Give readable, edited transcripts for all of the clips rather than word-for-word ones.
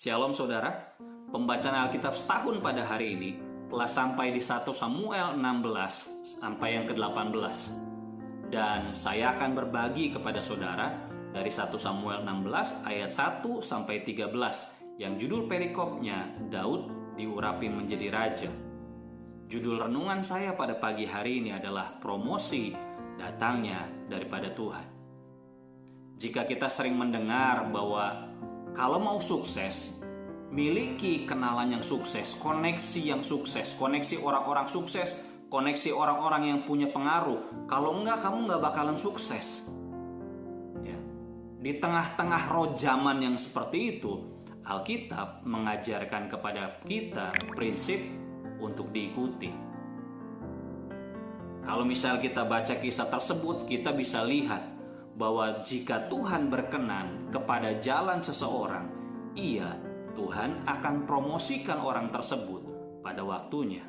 Shalom saudara, pembacaan Alkitab setahun pada hari ini telah sampai di 1 Samuel 16 sampai yang ke-18. Dan saya akan berbagi kepada saudara dari 1 Samuel 16 ayat 1 sampai 13 yang judul perikopnya Daud diurapi menjadi raja. Judul renungan saya pada pagi hari ini adalah promosi datangnya daripada Tuhan. Jika kita sering mendengar bahwa kalau mau sukses, miliki kenalan yang sukses, koneksi yang sukses, koneksi orang-orang sukses, koneksi orang-orang yang punya pengaruh. Kalau enggak, kamu enggak bakalan sukses. Ya. Di tengah-tengah roh zaman yang seperti itu, Alkitab mengajarkan kepada kita prinsip untuk diikuti. Kalau misal kita baca kisah tersebut, kita bisa lihat bahwa jika Tuhan berkenan kepada jalan seseorang, Tuhan akan promosikan orang tersebut pada waktunya.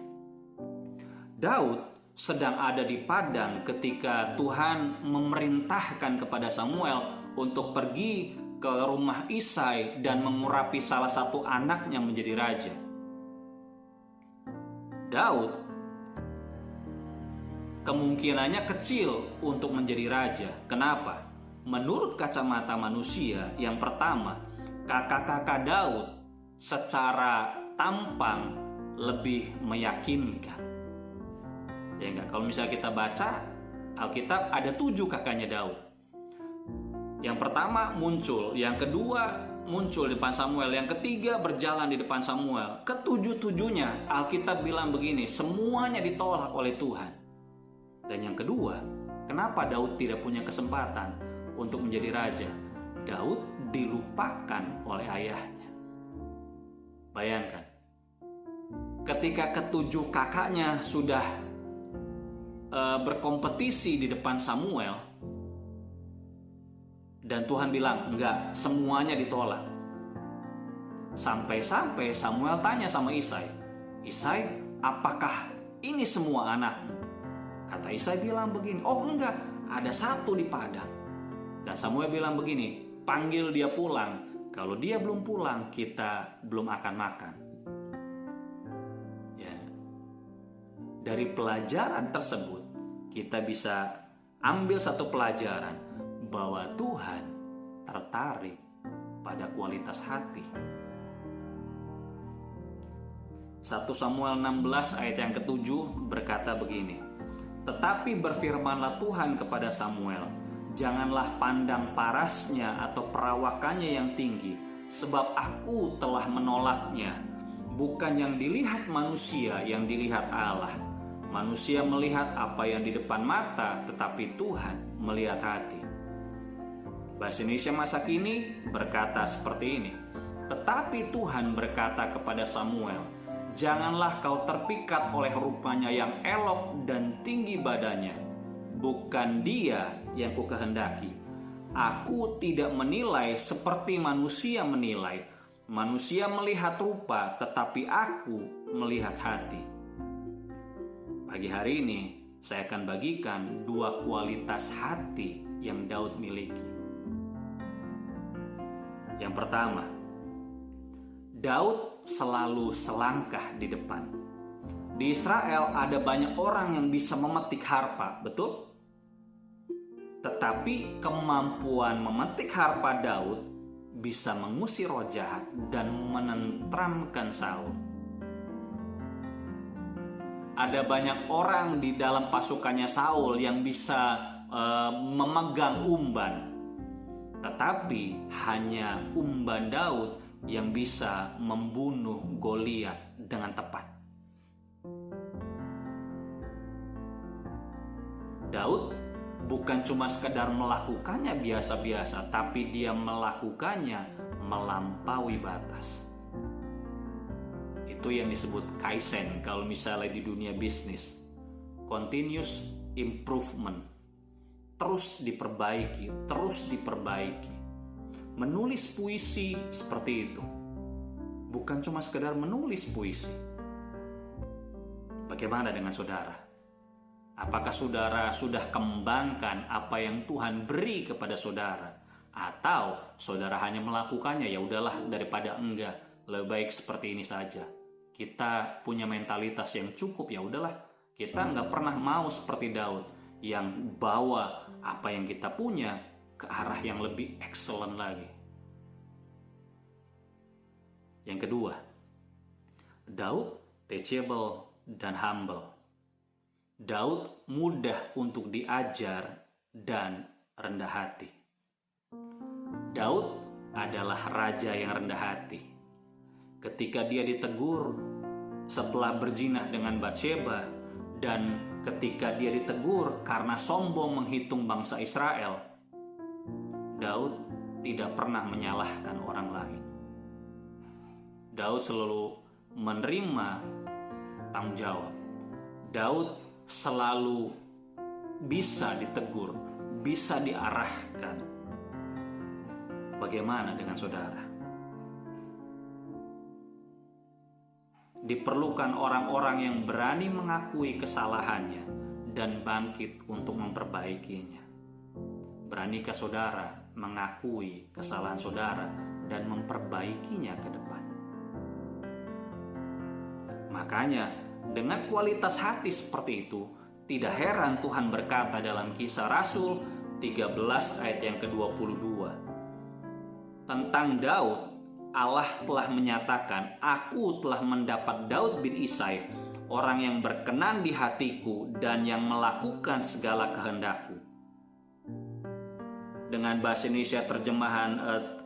Daud sedang ada di padang ketika Tuhan memerintahkan kepada Samuel untuk pergi ke rumah Isai dan mengurapi salah satu anaknya menjadi raja. Daud kemungkinannya kecil untuk menjadi raja. Kenapa? Menurut kacamata manusia, yang pertama, kakak-kakak Daud secara tampang lebih meyakinkan. Ya enggak? Kalau misalnya kita baca Alkitab, ada 7 kakaknya Daud. Yang pertama muncul, yang kedua muncul di depan Samuel, yang ketiga berjalan di depan Samuel. Ketujuh-tujuhnya Alkitab bilang begini, semuanya ditolak oleh Tuhan. Dan yang kedua, kenapa Daud tidak punya kesempatan untuk menjadi raja? Daud dilupakan oleh ayahnya. Bayangkan, ketika ketujuh kakaknya sudah berkompetisi di depan Samuel, dan Tuhan bilang, enggak, semuanya ditolak. Sampai-sampai Samuel tanya sama Isai, Isai, apakah ini semua anakmu? Kata Isai bilang begini, oh enggak, ada satu di padang. Dan Samuel bilang begini, panggil dia pulang. Kalau dia belum pulang, kita belum akan makan. Ya. Dari pelajaran tersebut, kita bisa ambil satu pelajaran bahwa Tuhan tertarik pada kualitas hati. 1 Samuel 16 ayat yang ke-7 berkata begini, tetapi berfirmanlah Tuhan kepada Samuel, janganlah pandang parasnya atau perawakannya yang tinggi, sebab aku telah menolaknya. Bukan yang dilihat manusia, yang dilihat Allah. Manusia melihat apa yang di depan mata, tetapi Tuhan melihat hati. Bahasa Indonesia masa kini berkata seperti ini, tetapi Tuhan berkata kepada Samuel, janganlah kau terpikat oleh rupanya yang elok dan tinggi badannya. Bukan dia yang kukehendaki. Aku tidak menilai seperti manusia menilai. Manusia melihat rupa, tetapi aku melihat hati. Pagi hari ini saya akan bagikan 2 kualitas hati yang Daud miliki. Yang pertama, Daud selalu selangkah di depan. Di Israel ada banyak orang yang bisa memetik harpa, betul? Tetapi kemampuan memetik harpa Daud bisa mengusir roh jahat dan menenteramkan Saul. Ada banyak orang di dalam pasukannya Saul yang bisa memegang umban. Tetapi hanya umban Daud yang bisa membunuh Goliat dengan tepat. Daud bukan cuma sekedar melakukannya biasa-biasa, tapi dia melakukannya melampaui batas. Itu yang disebut kaizen kalau misalnya di dunia bisnis. Continuous improvement. Terus diperbaiki, terus diperbaiki. Menulis puisi seperti itu. Bukan cuma sekedar menulis puisi. Bagaimana dengan saudara? Apakah saudara sudah kembangkan apa yang Tuhan beri kepada saudara? Atau saudara hanya melakukannya, ya udahlah daripada enggak, lebih baik seperti ini saja. Kita punya mentalitas yang cukup, ya udahlah, kita nggak pernah mau seperti Daud yang bawa apa yang kita punya ke arah yang lebih excellent lagi. Yang kedua, Daud teachable dan humble. Daud mudah untuk diajar dan rendah hati. Daud adalah raja yang rendah hati. Ketika dia ditegur setelah berzinah dengan Batsheba, dan ketika dia ditegur karena sombong menghitung bangsa Israel, Daud tidak pernah menyalahkan orang lain. Daud selalu menerima tanggung jawab. Daud selalu bisa ditegur, bisa diarahkan. Bagaimana dengan saudara? Diperlukan orang-orang yang berani mengakui kesalahannya dan bangkit untuk memperbaikinya. Beranikah saudara mengakui kesalahan saudara dan memperbaikinya ke depan? Makanya, dengan kualitas hati seperti itu, tidak heran Tuhan berkata dalam Kisah Rasul 13 ayat yang ke-22. Tentang Daud, Allah telah menyatakan, "Aku telah mendapat Daud bin Isai, orang yang berkenan di hatiku dan yang melakukan segala kehendakku." Dengan bahasa Indonesia terjemahan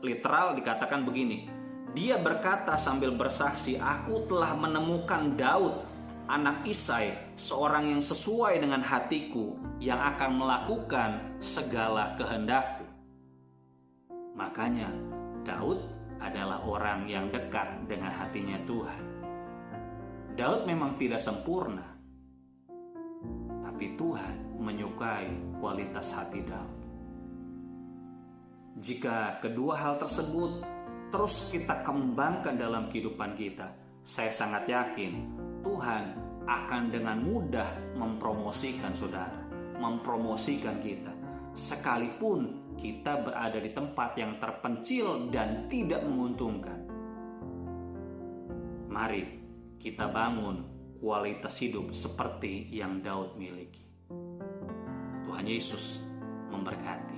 literal dikatakan begini, dia berkata sambil bersaksi, "Aku telah menemukan Daud, anak Isai, seorang yang sesuai dengan hatiku, yang akan melakukan segala kehendakku." Makanya Daud adalah orang yang dekat dengan hatinya Tuhan. Daud memang tidak sempurna, tapi Tuhan menyukai kualitas hati Daud. Jika kedua hal tersebut terus kita kembangkan dalam kehidupan kita, saya sangat yakin Tuhan akan dengan mudah mempromosikan saudara, mempromosikan kita, sekalipun kita berada di tempat yang terpencil dan tidak menguntungkan. Mari kita bangun kualitas hidup seperti yang Daud miliki. Tuhan Yesus memberkati.